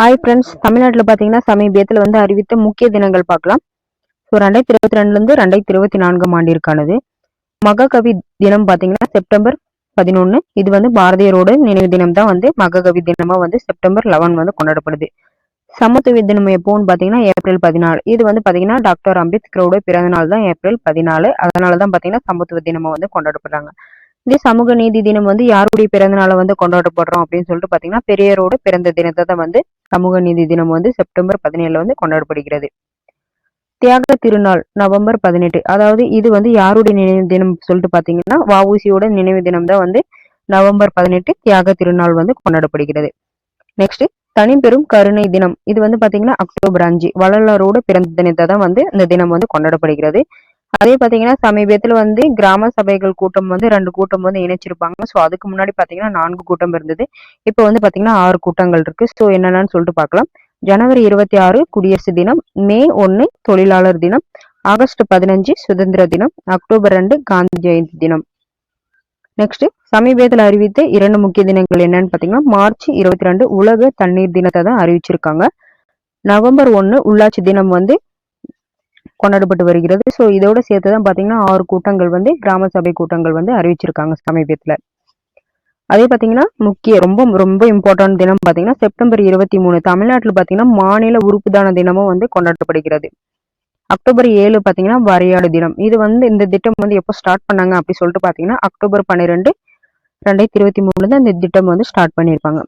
Hi friends, தமிழ்நாட்டில் பார்த்தீங்கன்னா சமீபத்தில் வந்து அறிவித்த முக்கிய தினங்கள் பார்க்கலாம். ஸோ 2022லேருந்து 2024 ஆண்டிற்கானது. மகாகவி தினம் பார்த்தீங்கன்னா செப்டம்பர் 11. இது வந்து பாரதியாரோட நினைவு தினம் தான் வந்து மகாகவி தினமாக வந்து செப்டம்பர் 11 வந்து கொண்டாடப்படுது. சமத்துவ தினம் எப்போன்னு பார்த்தீங்கன்னா ஏப்ரல் 14. இது வந்து பார்த்தீங்கன்னா டாக்டர் அம்பேத்கரோட பிறந்த நாள் தான் ஏப்ரல் 14. அதனால தான் பார்த்தீங்கன்னா சமத்துவ தினமாக வந்து கொண்டாடப்படுறாங்க. இதே சமூக நீதி தினம் வந்து யாருடைய பிறந்த நாளை வந்து கொண்டாடப்படுறோம் அப்படின்னு சொல்லிட்டு பார்த்தீங்கன்னா பெரியாரோட பிறந்த தினத்தை தான் வந்து சமூக நீதி தினம் வந்து செப்டம்பர் 17 வந்து கொண்டாடப்படுகிறது. தியாக திருநாள் நவம்பர் 18. அதாவது இது வந்து யாருடைய நினைவு தினம் சொல்லிட்டு பார்த்தீங்கன்னா வஉசியோட நினைவு தினம் தான் வந்து நவம்பர் 18 தியாக திருநாள் வந்து கொண்டாடப்படுகிறது. நெக்ஸ்ட் தனிப்பெரும் கருணை தினம். இது வந்து பாத்தீங்கன்னா அக்டோபர் 5 வள்ளலாரோட பிறந்த தினத்தை தான் வந்து இந்த தினம் வந்து கொண்டாடப்படுகிறது. அதே பாத்தீங்கன்னா சமீபத்துல வந்து கிராம சபைகள் கூட்டம் வந்து 2 கூட்டம் வந்து இணைச்சிருப்பாங்க. ஸோ அதுக்கு முன்னாடி பாத்தீங்கன்னா 4 கூட்டம் இருந்தது. இப்போ வந்து பாத்தீங்கன்னா 6 கூட்டங்கள் இருக்கு. ஸோ என்னென்னு சொல்லிட்டு பார்க்கலாம். ஜனவரி 26 குடியரசு தினம், மே 1 தொழிலாளர் தினம், ஆகஸ்ட் 15 சுதந்திர தினம், அக்டோபர் 2 காந்தி ஜெயந்தி தினம். நெக்ஸ்ட் சமீபத்தில் அறிவித்த 2 முக்கிய தினங்கள் என்னன்னு பாத்தீங்கன்னா மார்ச் 22 உலக தண்ணீர் தினத்தை தான் அறிவிச்சிருக்காங்க. நவம்பர் 1 உள்ளாட்சி தினம் வந்து கொண்டாடப்பட்டு வருகிறது. ஸோ இதோட சேர்த்து தான் பார்த்தீங்கன்னா 6 கூட்டங்கள் வந்து கிராம சபை கூட்டங்கள் வந்து அறிவிச்சிருக்காங்க சமீபத்தில். அதே பார்த்தீங்கன்னா ரொம்ப ரொம்ப இம்பார்ட்டன்ட் தினம் பார்த்தீங்கன்னா செப்டம்பர் 23 தமிழ்நாட்டில் பார்த்தீங்கன்னா மாநில உறுப்பு தான தினமும் வந்து கொண்டாடப்படுகிறது. அக்டோபர் 7 பார்த்தீங்கன்னா வரையாடு தினம். இது வந்து இந்த திட்டம் வந்து எப்போ ஸ்டார்ட் பண்ணாங்க அப்படி சொல்லிட்டு பார்த்தீங்கன்னா அக்டோபர் 12 2023 தான் இந்த திட்டம் வந்து ஸ்டார்ட் பண்ணியிருப்பாங்க.